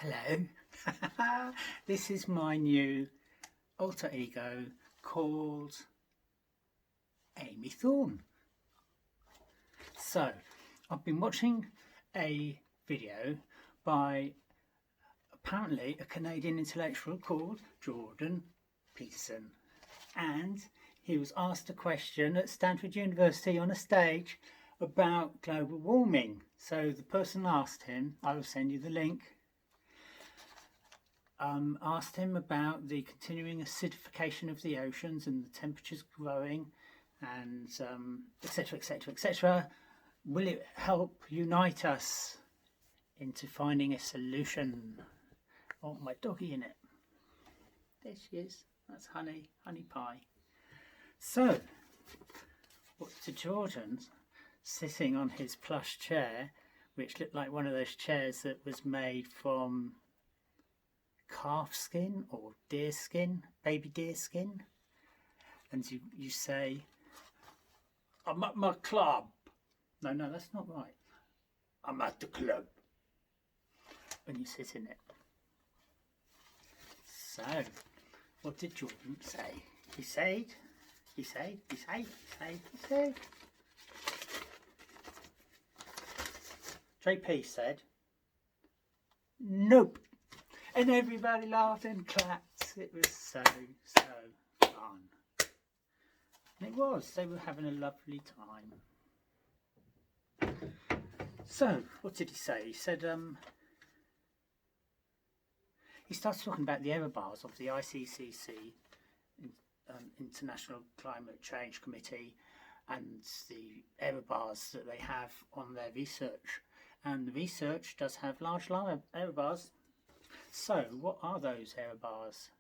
Hello. This is my new alter ego called Amy Thorne. So, I've been watching a video by apparently a Canadian intellectual called Jorden Peterson, and he was asked a question at Stanford University on a stage about global warming. So the person asked him, I will send you the link, asked him about the continuing acidification of the oceans and the temperatures growing, and etc, etc, etc. Will it help unite us into finding a solution? Oh, my doggy in it. There she is. That's Honey Pie. So, what's to Jordan sitting on his plush chair, which looked like one of those chairs that was made from calf skin or deer skin, baby deer skin, and you say, I'm at my club. No, that's not right. I'm at the club. When you sit in it. So, what did Jordan say? He said, JP said, nope. And everybody laughed and clapped. It was so fun. And it was. They were having a lovely time. So, what did he say? He said, he starts talking about the error bars of the ICCC, International Climate Change Committee, and the error bars that they have on their research. And the research does have large error bars. So, what are those error bars?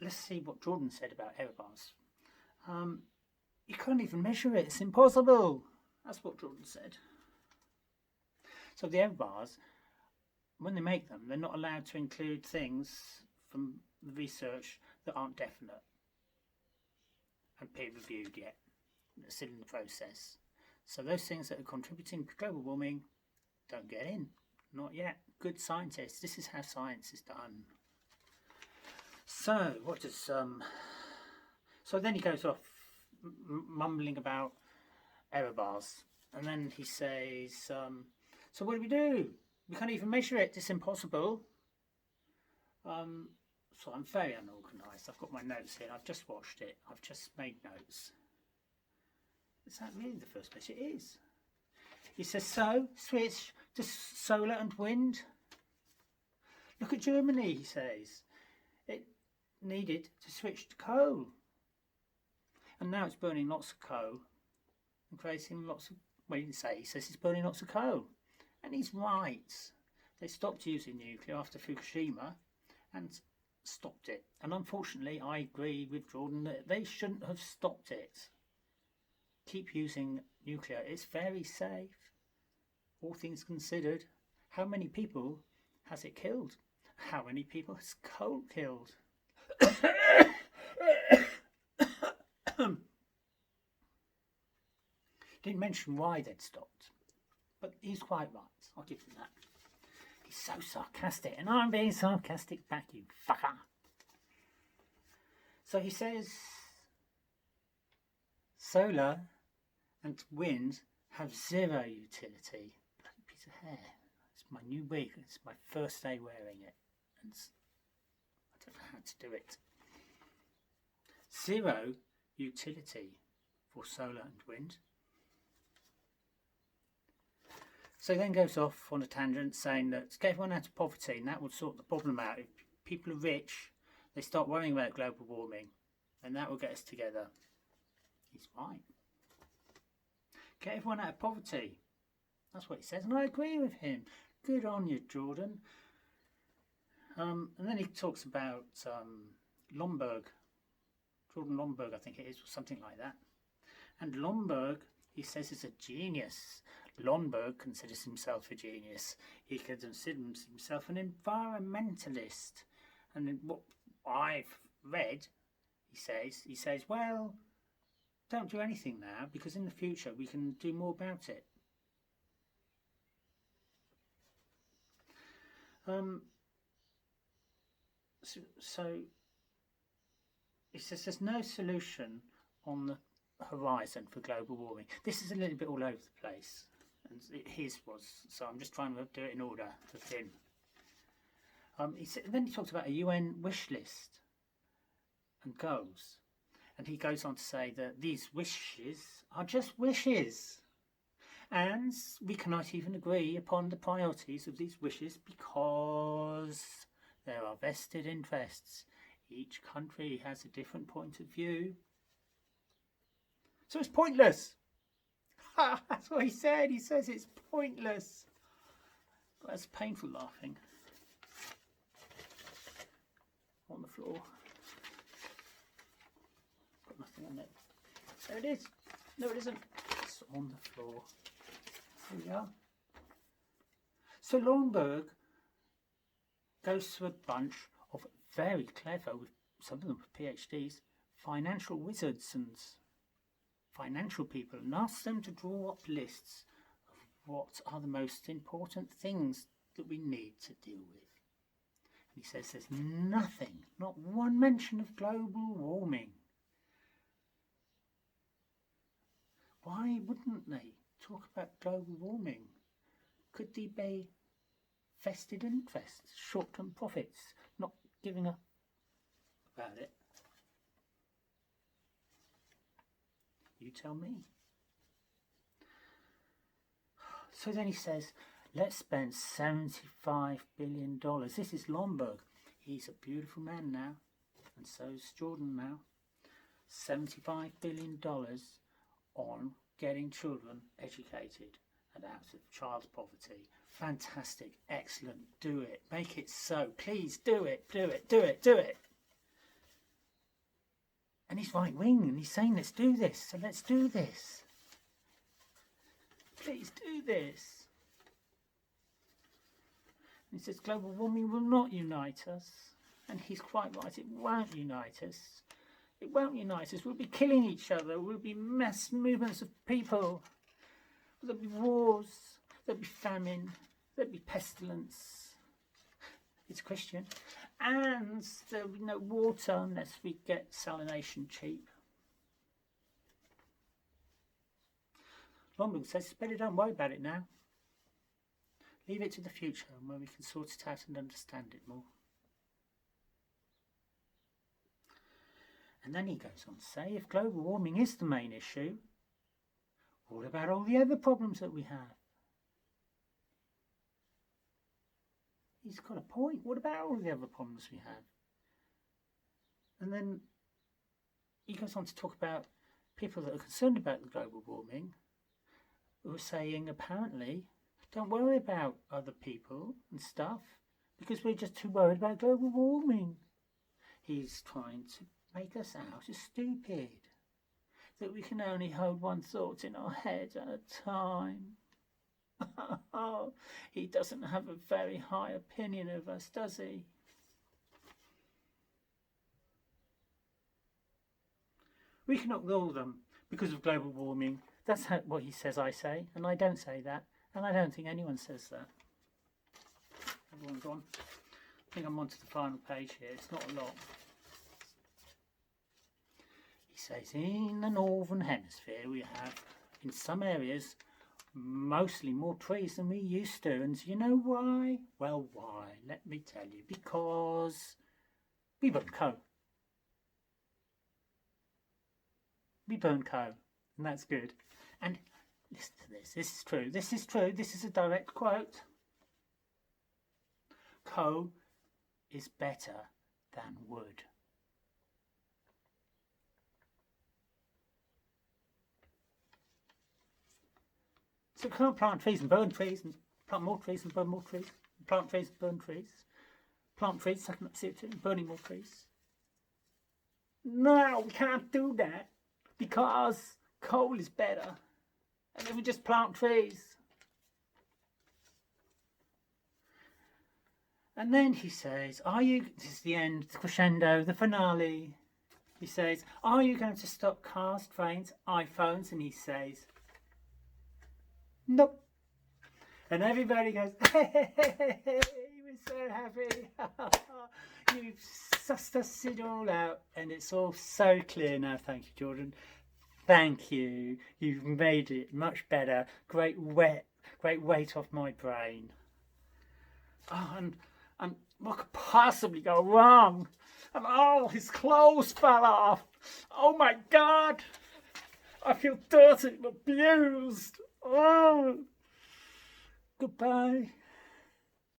Let's see what Jordan said about error bars. You can't even measure it. It's impossible. That's what Jordan said. So the error bars, when they make them, they're not allowed to include things from the research that aren't definite and peer-reviewed yet. They're still in the process. So those things that are contributing to global warming don't get in. Not yet. Good scientists. This is how science is done. So, what does... So then he goes off mumbling about error bars. And then he says, so what do? We can't even measure it. It's impossible. So I'm very unorganised. I've got my notes here. I've just watched it. I've just made notes. Is that really the first place? It is. He says, so, switch to solar and wind. Look at Germany, he says. It needed to switch to coal. And now it's burning lots of coal and creating lots of, well, he didn't say, he says it's burning lots of coal. And he's right. They stopped using nuclear after Fukushima and stopped it. And unfortunately, I agree with Jordan that they shouldn't have stopped it. Keep using nuclear. It's very safe. All things considered. How many people has it killed? How many people has coal killed? Didn't mention why they'd stopped. But he's quite right. I'll give him that. He's so sarcastic. And I'm being sarcastic back, you fucker. So he says solar and wind have zero utility. Bloody piece of hair. It's my new wig. It's my first day wearing it. And I don't know how to do it. Zero utility for solar and wind. So he then goes off on a tangent saying that get everyone out of poverty and that will sort the problem out. If people are rich, they start worrying about global warming and that will get us together. He's right. Get everyone out of poverty. That's what he says, and I agree with him. Good on you, Jordan. And then he talks about Lomberg. Jordan Lomberg, I think it is, or something like that. And Lomberg, he says, is a genius. Lomberg considers himself a genius. He considers himself an environmentalist. And in what I've read, he says, well, don't do anything now because in the future we can do more about it. So he says there's no solution on the horizon for global warming. This is a little bit all over the place, and his was, so I'm just trying to do it in order with him. Then he talks about a UN wish list and goals, and he goes on to say that these wishes are just wishes, and we cannot even agree upon the priorities of these wishes because there are vested interests. Each country has a different point of view. So it's pointless. That's what he said. He says it's pointless. That's painful laughing. On the floor. Got nothing on it. There it is. No, it isn't. It's on the floor. Here we are. So Longberg goes to a bunch of very clever, with some of them with PhDs, financial wizards and financial people, and asks them to draw up lists of what are the most important things that we need to deal with. And he says there's nothing, not one mention of global warming. Why wouldn't they talk about global warming? Could they be vested interests, short-term profits, not giving up about it? You tell me. So then he says, let's spend $75 billion. This is Lomberg. He's a beautiful man now, and so is Jorden now. $75 billion on getting children educated and out of child poverty. Fantastic, excellent, do it, make it so, please do it, do it, do it, do it. And he's right wing and he's saying let's do this, so let's do this. Please do this. And he says global warming will not unite us, and he's quite right, it won't unite us. It won't unite us. We'll be killing each other. We'll be mass movements of people. There'll be wars. There'll be famine. There'll be pestilence. It's Christian. And there'll be no water unless we get salination cheap. Longbook says, better don't worry about it now. Leave it to the future when we can sort it out and understand it more. And then he goes on to say, if global warming is the main issue, what about all the other problems that we have? He's got a point. What about all the other problems we have? And then he goes on to talk about people that are concerned about the global warming, who are saying, apparently, don't worry about other people and stuff, because we're just too worried about global warming. He's trying to make us out as stupid, that we can only hold one thought in our head at a time. He doesn't have a very high opinion of us, does he? We cannot ignore them because of global warming. That's what he says I say, and I don't say that, and I don't think anyone says that. Everyone gone? I think I'm on to the final page here. It's not a lot. He says, in the northern hemisphere we have, in some areas, mostly more trees than we used to. And you know why? Well, why? Let me tell you. Because we burn coal. We burn coal, and that's good. And listen to this. This is true. This is true. This is a direct quote. Coal is better than wood. So we can't plant trees and burn trees, and plant more trees and burn more trees, plant trees and burn trees, plant trees, sucking up CO2 and burning more trees. No, we can't do that because coal is better, and then we just plant trees. And then he says, this is the end, the crescendo, the finale. He says, are you going to stop cars, trains, iPhones? And he says, nope. And everybody goes, hey, we're so happy. You've sussed it all out, and it's all so clear now. Thank you, Jorden. Thank you. You've made it much better. Great weight off my brain. Oh, and what could possibly go wrong? And oh, his clothes fell off. Oh my God. I feel dirty and abused. Oh. Goodbye.